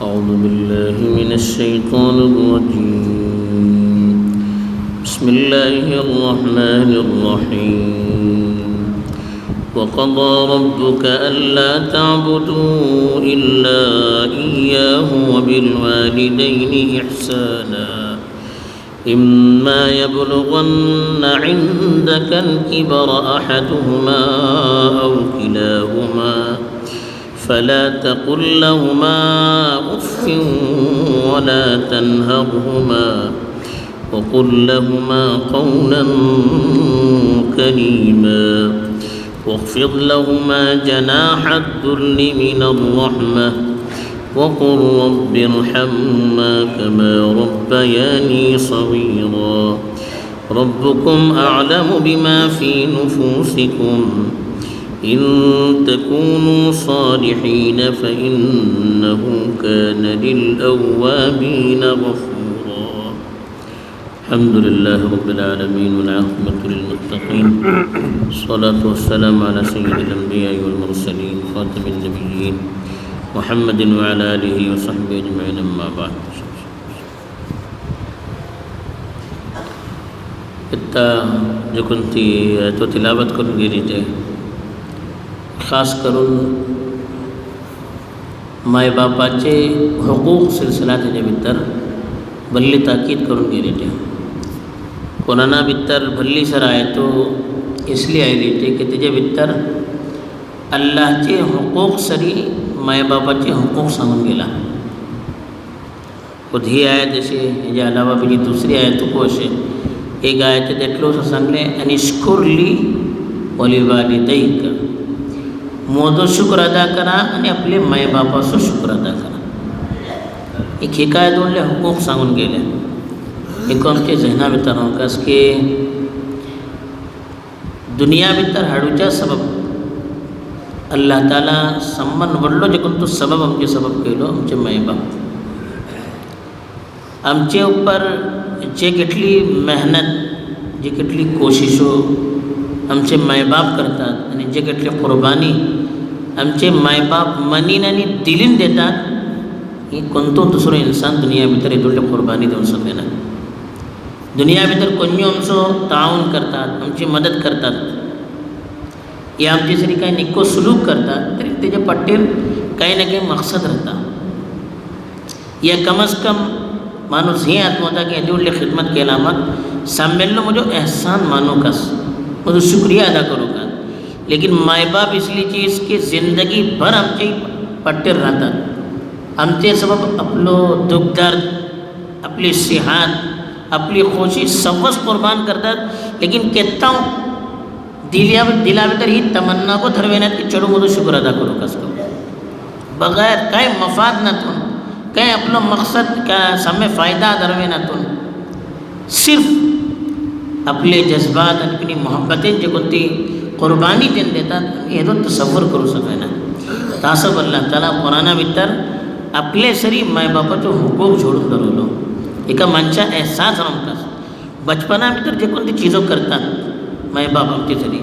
أعوذ بالله من الشيطان الرجيم بسم الله الرحمن الرحيم وقضى ربك ألا تعبدوا إلا إياه وبالوالدين إحسانا إما يبلغن عندك الكبر أحدهما أو كلاهما فلا تقل لهما أف ولا تنهرهما وقل لهما قولا كريما واخفض لهما جناح الذل من الرحمة وقل رب ارحمهما كما ربياني صغيرا ربكم أعلم بما في نفوسكم إن تكونوا صالحين فإنه كان للأوابين غفورا الحمد لله رب العالمين والعاقبة للمتقين الصلاة والسلام على سيد الأنبياء والمرسلين خاتم النبيين محمد وعلى آله وصحبه أجمعين أما بعد इतना जो कोणती तो तिलावत करून गेली ते खास करून मायबापाचे हुकूक सिलसिला तेजे भितर भल्ली ताकीद करून गेली ते कोणाना भितर भल्ली सर आहे तो इसलिए आयली ते की तेजे भितर अल्लाहचे हुकूक सरी मायबापाचे हुकूक सांगून गेला खुद ही आयत अशी हेजे अलावा बीजी दुसरी आयत को अशे एक आयत तेटलो सांगले अनिश्कुरली वलिवालिदैक मोदो शुक्र अदा करा आणि आपले मायबापाचो शुक्र अदा करा एक हिकायत उरले हुकूक सांगून गेले एक आमचे जहना भितर कस की दुनिया भितर हाडूच्या सबब अल्लाह ताला सम्मान व्हडलो जे कोण तो सबब आमचे सबब केलो आमचे मायबाप आमचे ऊपर जे केटली मेहनत जे केटली कोशिशो आमचे मायबाप करतात आणि जे केटली कुर्बानी आमचे मायबाप मनीन आणि दिलीन देतात ही कोणतो दुसरो इन्सान दुनिया भितर येतले कुर्बानी देऊन शकना दुनिया भितर कोणी आमचो ताऊन करतात आमची मदत करतात हे आमचे जरी काही निक्को सुलूक करतात तरी तेजे पट्टेर काही ना काही मकसद राहता या कम अज कम माणूस हे आत्मवता की येदे व्हडली खिदमत केला मग सांबेल्लो म्हजो एहसान मानू कस म्हजो शुक्रिया अदा करूं का लेकिन माय बाप इसली चीज़ की ज़िंदगी भर आमचे पट्टेर राहतात आमचे सबब आपलो दुख दर्द आपली सेहत आपली खुशी सवस कुर्बान करतात लेकिन केत्ता दिला भितर ही तमन्ना को धरवेनात की चलो म्हजो शुक्र अदा करूं कसको बगैर काय मफाद नातून काय आपलो मकसद का सामे फ़ायदा धरवेनातून सिर्फ आपले जज्बात आणि आपली मोहब्बतें जे कोणती कुर्बानी तेन देतात हेदो तसव्वुर करूं शकना तासब अल्लाह ताला कुराना भितर आपले सरी मायबापाचो हुकूक जोडून दवरलो एका मनशा एहसास आमकां बचपना भितर जे कोणती चीजो करतात मायबाप आमचे सरी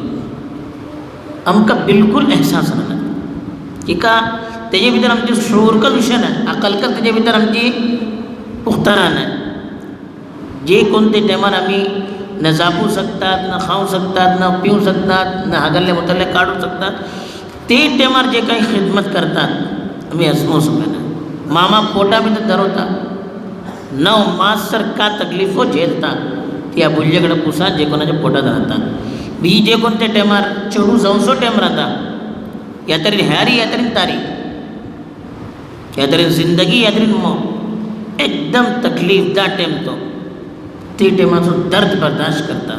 आमकां बिलकुल एहसास ना एका तेजे भितर आमचे शूरकल विषय ना अकलकल तेजे भितर आमची पुख्तारा ना जे कोणते टायमार आमी न जापू शकतात न खाऊ शकतात न पिऊ शकतात न हागल्ले मुतल्ले काढू शकतात ते टायमार जे काही खिदमत करतात आम्ही असमो शकना मामा पोटा भितर धरवता 9 मास सर का तकलीफो झेलता ती या भुलजेकडे पुसा जे कोणाच्या पोटात राहतात बीजी जे कोणते टायमार चढू जाऊनसो टायम राहता या तरी हॅरी या तरी तारी या तरी जिंदगी या तरी मौत एकदम तकलीफदार टायम तो ते टायमाचो दर्द बर्दाश्त करता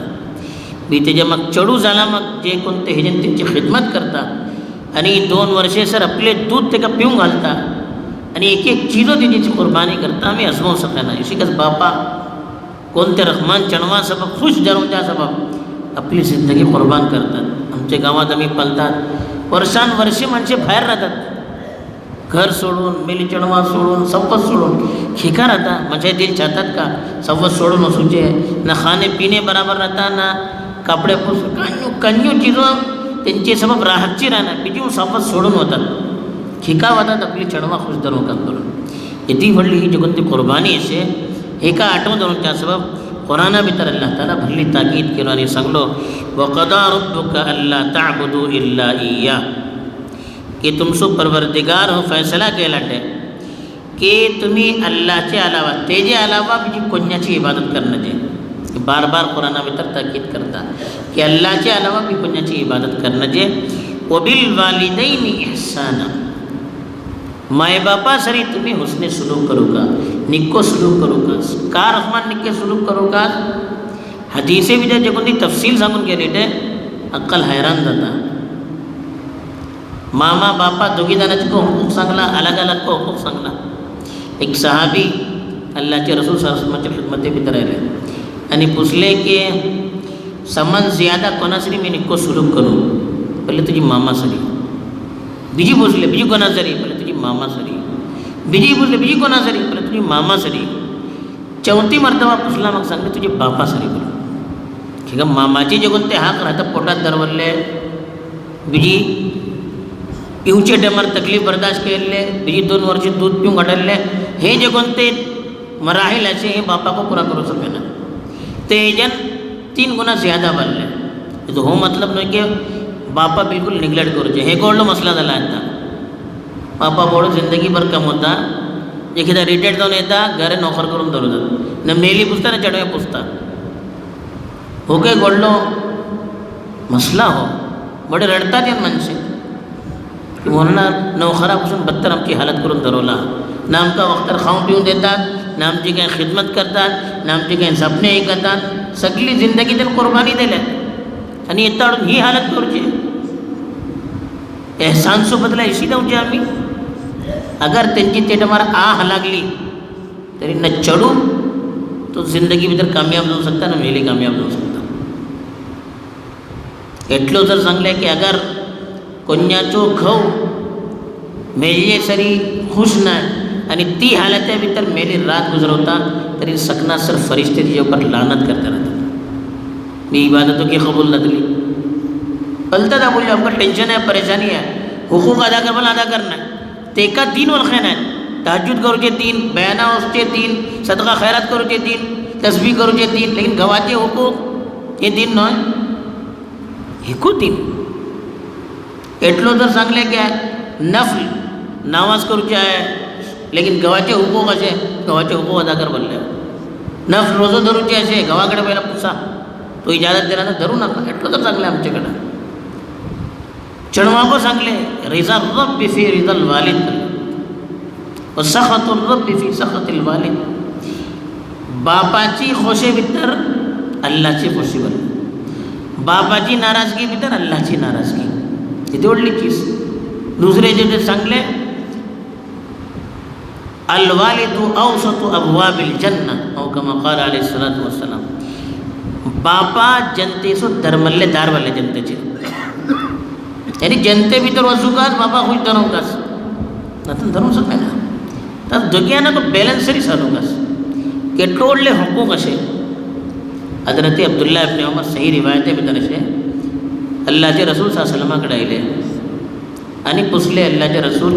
बी तेजे मग चढू जाला मग जे कोणते हेजेन तेंची खिदमत करता आणि 2 वर्षे सर आपले दूध तेका पिवंक घालता आणि एक एक चीजो तेजी कुर्बानी करता आमी अजमोव शकना इशिकच बापा कोणते रहमान चणवा सबब खुश जावच्या सबब आपली जिंदगी कुर्बान करतात आमच्या गावात आम्ही पळतात वर्षान वर्षे माणसे बाहेर राहतात घर सोडून मेली चणवा सोडून सवत सोडून खिका राहता माझे दिल चाहतात का सवत सोडून वसूचे ना खाने पीने बराबर रहता ना कपडे पुस कन्यू चीजों त्यांचे सबब राहतची राहणार बीजी सवत सोडून होतात खिका होतात आपली चणवा खुश धरून करून येदी व्हडली ही जगून ती कुर्बानी अशे एका आठवण दवरच्या सबब कुराना भितर अल्लाह ताला भरली ताकीद केलो आनी सांगलो वक़दा रब्बुका अल्ला ताअबुदू इल्ला इय्या कि तुमचो परवरदिगार हो फैसला केला है कि तुम्ही अल्लाहचे अलावा तेजे अलावा बीजी कोण्याची इबादत करण्याचे बार बार कुराना भितर ताकीद करता कि अल्लाहचे अलावा बी कोण्याची इबादत करण्याचे वबिल वालिदैनि इहसाना माय बापा सरी तुम्ही हुस्ने सुलूक करू का निक्को सुलूक करू का रहमान निक्के सुलूक करू का हदीसे भी जे कोणती तफसील सांगून गेली ते अक्कल हैरान जाता मामा बापा दोघी जणांचे को हुकूक सांगला अलग अलग को हुकूक सांगला एक सहाबी अल्लाहचे रसूल सल्लल्लाहु खिदमते भितर आले आणि पूछले कि समन ज़्यादा कोना सरी मी निक्को सुलूक करूँ पहले तुझी मामा सरी बीजी पूछले बीजी कोना सरी पहले तुझी मामा सरी बीजी पूछले बीजी कोना सरी पहले तुझी मामा सरी चौथी मर्तबा पुसला मग सांगले तुझे बापा सरी बोलो ठीक आहे मामाची जे कोणते हाक राहतात पोटात दरवरले बीजी पिवचे टायमार तकलीफ बर्दाश्त केले बीजी 2 वर्ष दूध पिऊन घडले हे जे कोणते मराहिल असे हे बापा को पूरा करू सकेना ते जन 3 गुना ज़्यादा बनले तो हो मतलब नहीं कि बापा बिल्कुल निग्लेक्ट करूचे हे कोणलो मसला झाला आता बापा बोडो जिंदगी भर कमवता एखादा रिटायर्ड जाऊन येता घरे नोकर करून धरतात न मेली पुसता ना चढवे पुसता हो काय घडलो मसला हो बडे रडतात या माणसे म्हणून नोकरापासून बत्तर आमची हालत करून धरवला ना आमका वक्तार खाऊन पिऊन देतात ना आमची काही खिदमत करतात ना आमची काही सपने ऐकतात सगळी जिंदगी त्यांनी कुर्बानी दिल्यात आणि येता ही हालत करूची एहसान सो बदला इशी जाऊची आम्ही अगर त्यांची ते टमार आह लागली तरी न चढू तो जिंदगी भितर कामयाब जाऊ शकता ना मेली कामयाब जाऊ शकता એટલું जर सांगले की अगर कोण्याचो घव मेल्ले सरी खुश नाही आणि ती हालत्या भितर मेली रात गुजरवता तरी सकनासर फरिश्ते तिच्या ऊपर लानत करते राहतात मी इबादतों की कबूल नकली पलता था बोलिए आपका टेंशन है परेशानी है हुकूक अदा कर अदा करना है ते का 3 वलखैन है तहज्जुद करूचे 3 बयाना उसके 3 सदका खैरात करूचे 3 तस्बीह करूचे 3 लेकिन गवाचे हुकूक ये 3 न हिकू 3 એટલો तर सांगले क्या नफल नमाज करूचे आहे लेकिन गव्हाचे हुकूक असे गव्हाचे हुकूक अदा कर बोलले नफल रोजो धरूचे असे गव्हाकडे पहिला पुसा तो इजाजत देणार धरू नका એટલો तर सांगले आमच्याकडं चढवाको सांगले रिजा रब्बी फी रिजल वालिद व सखतुर रब्बी फी सखतिल वालिद बापाची खोशे भितर अल्लाहची खोशी बन बापाची नाराजगी भितर अल्लाहची नाराजगी ही तेवढली चीज दुसरे जे सांगले अल वालिदु औसतु अबवाबिल जन्ना औ कमा क़ाल अलैहि सलातु वस्सलाम बापा जनतेसो धर्मल्ले दार वाले जनतेचे यानी जनते भितर वचूकाच बापा खुश धरूकाच नातून धरूं शकता ना तर दोघियांना तो बॅलन्सरी चालूकाच केटोडले हुकूक असे हजरत अब्दुल्ला इब्न उमर सही रिवायते भितर असे अल्लाहचे रसूल सल्लल्लाहु अलैहि आणि पुसले अल्लाहचे रसूल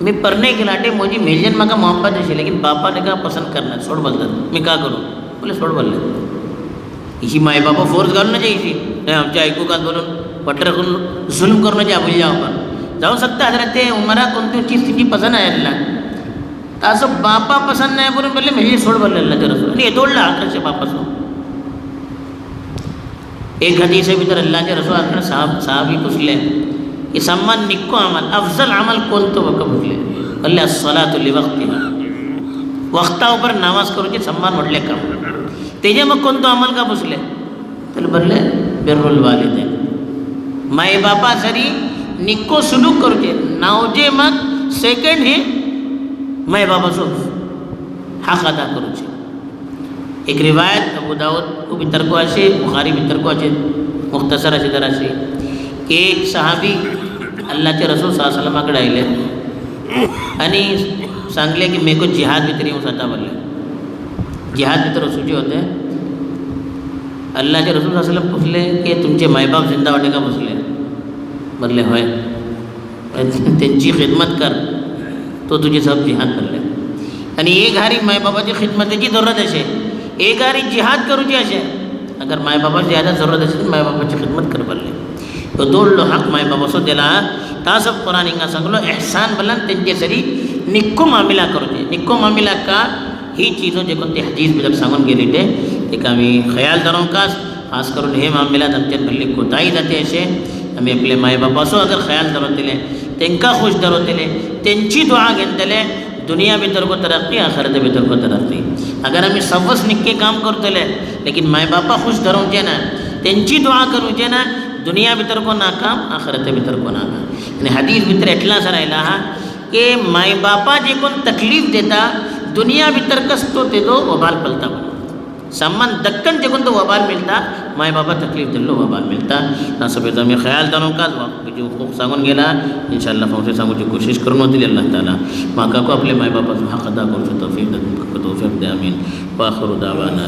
मी परने के लाटे मोजी मेजन मका मोहब्बत असे लेकिन बापा ने का पसंद करना सोड बोलतात मी का करू बोले सोड बोलले इशी माय बापा फोर्स घालून नाही इशी आमच्या ऐकू का बोलून पटर करून जुल्म करून जे अबुल जाऊ पण जाऊ शकता हजरत उमरा कोणती चीज तिची पसंद आहे अल्लाह तर असं बापा पसंद नाही बोलून बोलले म्हणजे सोड बोलले अल्लाहचे रसूल आणि येतोडला आकर्षे बापासो एक हदीस भीतर अल्लाहचे रसूल आखिर साहबी पुछले कि सम्मान निक्को अमल अफजल अमल कौन तो वक़्त पुछले बोले अस्सलातु लिवक्तिहा वक्ता ऊपर नमाज करूचे सम्मान म्हटले का तेजे मग कोणतो अमल का पुछले तर बोलले बिर्रुल वालिदैन माय बापा सरी निक्को सुलूक करूचे नावजे मग सेकंड हे माय बापाचो हक अदा करूचे एक रिवायत अबू दाऊद को भितर को असे बुखारी भितर को असे मुख्तसर असे जरा असे की एक सहाबी अल्लाहचे रसूल सल्लल्लाहु अलैहि वसल्लम कडे आयले आणि सांगले की मेको जिहाद भितर येऊन जाता बोलले जिहाद भितर वचूचे होते अल्लाहचे रसूल सल्लल्लाहु अलैहि वसल्लम पुछले की तुमचे मायबाप जिंदा वाटे का पुछले बोलले होय त्यांची खिदमत कर तो तुझे सब जिहाद करले आणि एक हारी मायबापाची खिदमतीची जरूरत असे, एक हारी जिहाद करूची असे. अगर मायबापाची ज़्यादा ज़रूरत असेल मायबापाची खिदमत करपाली. तो दोडलो हक मायबापाचो दिला. तासब कुरान हिंगा सांगलो एहसान बलन तेंचे सरी निक्को मामिला करूचे. निक्को मामिला का ही चीज़ों जे कोणती हदीस भितर सांगून गेली ते आमी ख्याल धरूं कास. खास करून हे मामिलात आमच्यान भरली कोताही जाते असे. आमी आपले मायबापाचो अगर ख्याल धरतले, तेंका खुश धरतले, तेंची दुआ घेतले, दुनिया भितर को तरक्की, आखिरत भितर को तरक्की. अगर आमी सवस निक्के काम करतले लेकिन मायबापा खुश धरूचे ना, तेंची दुआ करूचे ना, दुनिया भितर को नाकाम, आखिरत भितर को नाकाम. आणि हदीस भितर एटला असं राहिला हा की मायबापा जे कोण तकलीफ देता दुनिया भितर कसतो ते तो वबाल पलता. सम्मान दक्कन जे कोण तो वबाल मिळता, मायबापा तकलीफ दिल्लो वबाल मिळता. तासबेत आमी ख्याल धरून काच जो खूप सांगून गेला इंशाअल्लाह फावसे सांगूची कोशिश करून होती अल्लाह ताला म्हाका को आपले मायबापाचो हक अदा करूचो तौफीक दे आमीन. व आखिरु दावाना